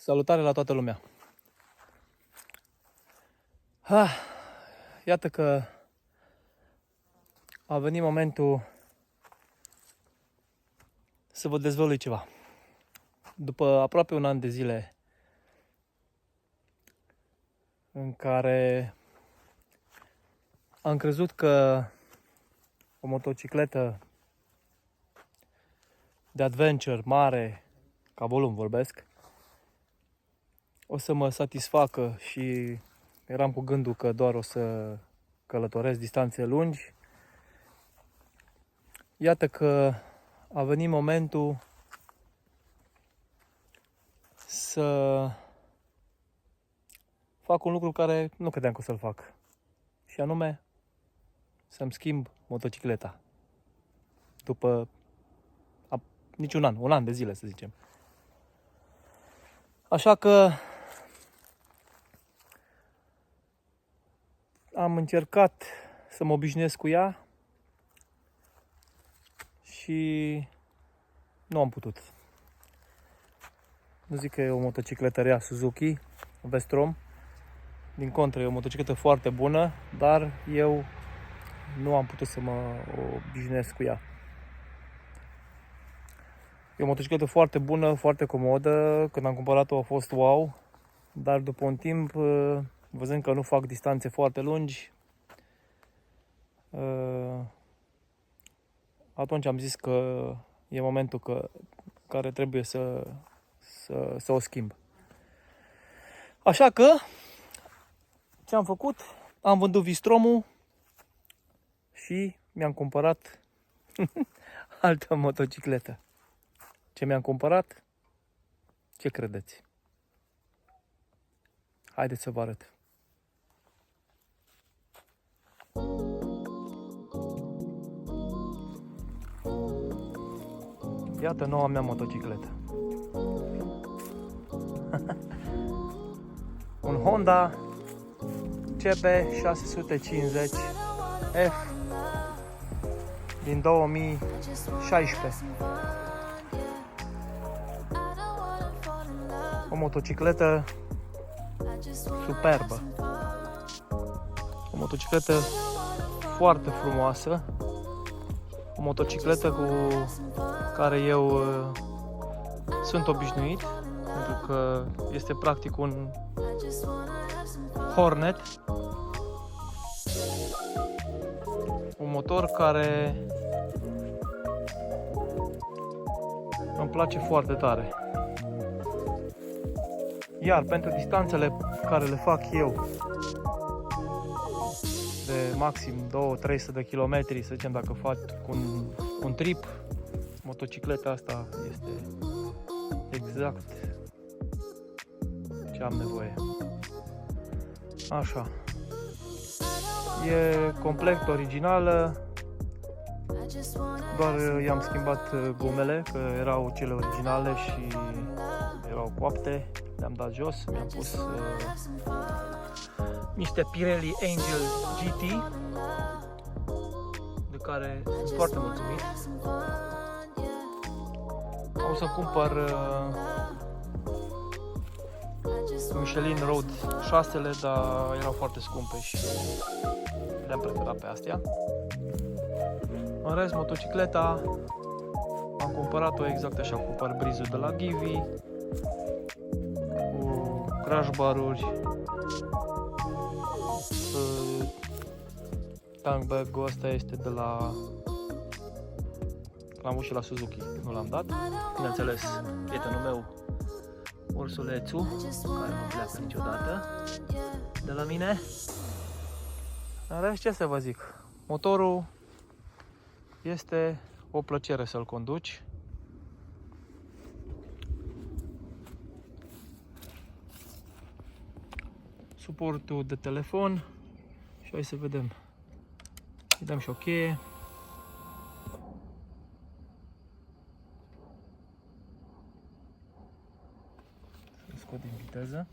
Salutare la toată lumea! Iată că a venit momentul să vă dezvălui ceva. După aproape un an de zile în care am crezut că o motocicletă de adventure mare, ca volum vorbesc, o să mă satisfacă și eram cu gândul că doar o să călătoresc distanțe lungi. Iată că a venit momentul să fac un lucru care nu credeam că o să-l fac. Și anume să-mi schimb motocicleta. După niciun an, un an de zile să zicem. Așa că am încercat să mă obișnuiesc cu ea și nu am putut. Nu zic că e o motocicletă rea Suzuki V-Strom. Din contră, e o motocicletă foarte bună, dar eu nu am putut să mă obișnuiesc cu ea. E o motocicletă foarte bună, foarte comodă. Când am cumpărat-o a fost wow, dar după un timp, văzând că nu fac distanțe foarte lungi, atunci am zis că e momentul care trebuie să o schimb. Așa că, ce am făcut? Am vândut V-Strom-ul și mi-am cumpărat altă motocicletă. Ce mi-am cumpărat? Ce credeți? Haideți să vă arăt. Iată noua mea motocicletă. Un Honda CB650 F din 2016. O motocicletă superbă. O motocicletă foarte frumoasă. O motocicletă cu care eu sunt obișnuit, pentru că este practic un Hornet. Un motor care îmi place foarte tare. Iar pentru distanțele care le fac eu, de maxim 200-300 de kilometri, să zicem, dacă fac un trip, motocicleta asta este exact ce am nevoie. Așa. E complet originală, doar i-am schimbat gumele, că erau cele originale și erau coapte. Le-am dat jos, mi-am pus niște Pirelli Angel GT, de care sunt foarte mulțumit. Am să cumpăr Michelin Road 6-le, dar erau foarte scumpe și le-am preferat pe astea. În rest, motocicleta am cumpărat-o exact așa, cu parbrizul de la Givi, cu crash bar-uri, tank bag-ul ăsta este de la l-am avut și la Suzuki, nu l-am dat. Bineînțeles, prietenul meu, ursulețul, care nu pleacă niciodată de la mine. În rest, ce să vă zic, motorul este o plăcere să-l conduci. Suportul de telefon și hai să vedem. Îi dăm și o cheie. Să scot din viteză.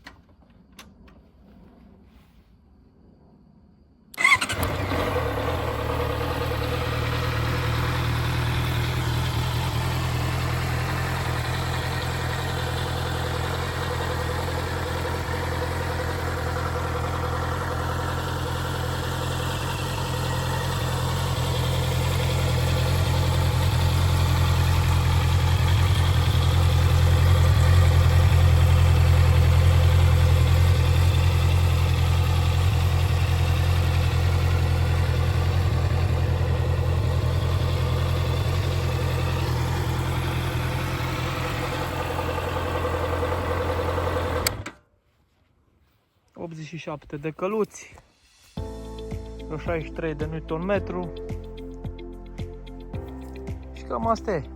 87 de căluți, vreo 63 de Nm și cam asta e.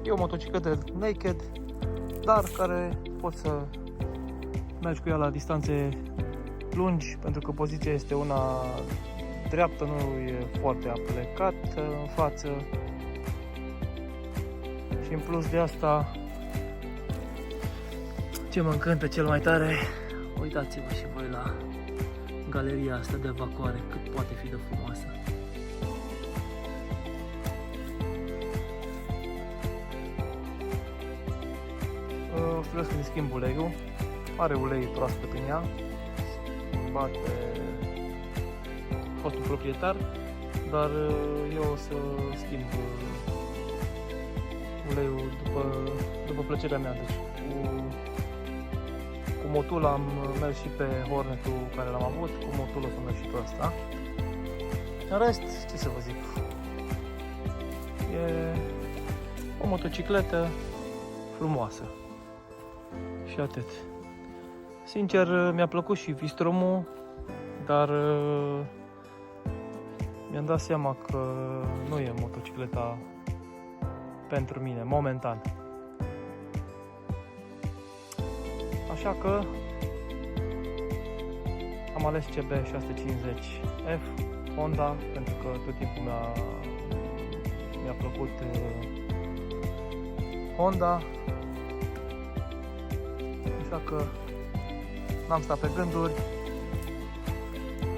E o motocicletă naked, dar care poți să mergi cu ea la distanțe lungi, pentru că poziția este una dreaptă, nu e foarte aplecat în față. Și în plus de asta, ce mă încântă cel mai tare, uitați-vă și voi la galeria asta de evacuare, cât poate fi de frumoasă. Trebuie să-mi schimb uleiul, are ulei proaspăt în ea, bate fostul proprietar, dar eu o să schimb uleiul după plăcerea mea. Deci cu motul am mers și pe Hornetul care l-am avut, cu motul o să merg și pe ăsta. În rest, ce să vă zic, e o motocicletă frumoasă și atât. Sincer, mi-a plăcut și Vistromul, dar mi-am dat seama că nu e motocicleta pentru mine, momentan. Așa că am ales CB650F Honda, pentru că tot timpul mi-a plăcut Honda. Așa că n-am stat pe gânduri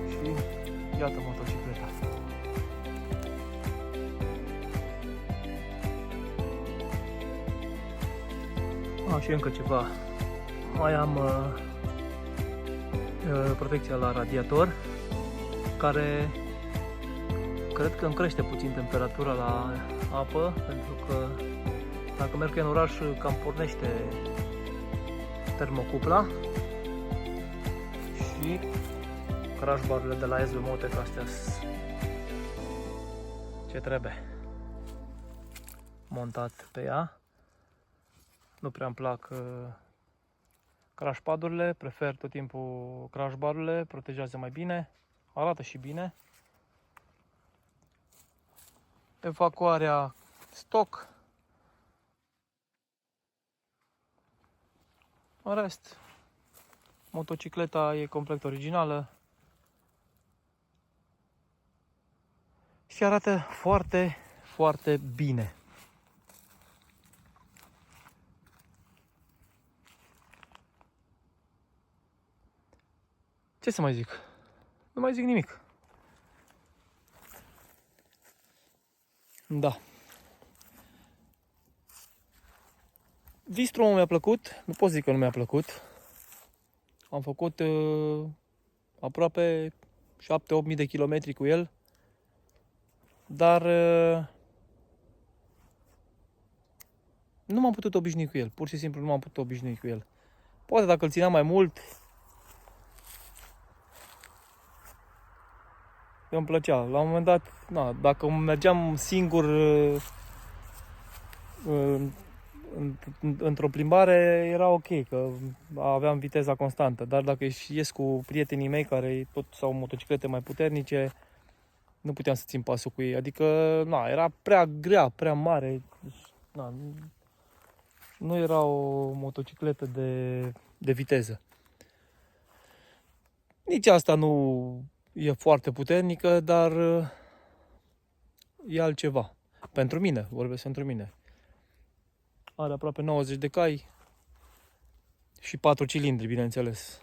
și iată motocicleta. Și încă ceva. Mai am protecția la radiator, care cred că îmi crește puțin temperatura la apă, pentru că dacă merg în oraș cam pornește termocupla. Și crash barurile de la SB Motec, astea ce trebuie montat pe ea. Nu prea îmi plac crash padurile, prefer tot timpul crash barurile, protejează mai bine, arată și bine. Evacuarea stock. În rest, motocicleta e complet originală și arată foarte, foarte bine. Ce să mai zic? Nu mai zic nimic. Da. Vistromul mi-a plăcut, nu pot zic că nu mi-a plăcut. Am făcut aproape 7-8 mii de kilometri cu el, dar nu m-am putut obișnui cu el, pur și simplu nu m-am putut obișnui cu el. Poate dacă îl țineam mai mult, îmi plăcea. La un moment dat, na, dacă mergeam singur într-o plimbare, era ok, că aveam viteza constantă. Dar dacă ies cu prietenii mei care tot au motociclete mai puternice, nu puteam să țin pasul cu ei. Adică, na, era prea grea, prea mare. Na, nu era o motocicletă de viteză. Nici asta nu e foarte puternică, dar e altceva. Pentru mine, vorbesc pentru mine. Are aproape 90 de cai și 4 cilindri, bineînțeles.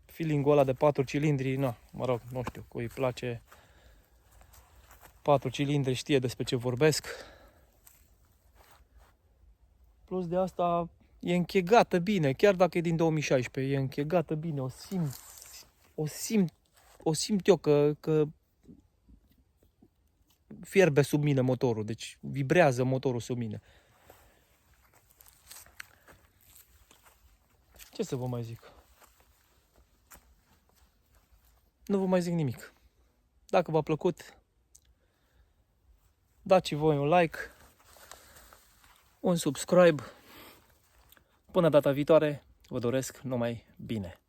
Feeling-ul ăla de 4 cilindri, na, mă rog, nu știu, cui îi place 4 cilindri, știe despre ce vorbesc. Plus de asta, e închegată bine, chiar dacă e din 2016, e închegată bine, o simt eu că fierbe sub mine motorul, deci vibrează motorul sub mine. Ce să vă mai zic? Nu vă mai zic nimic. Dacă v-a plăcut, dați voi un like, un subscribe. Până data viitoare, Vă doresc numai bine!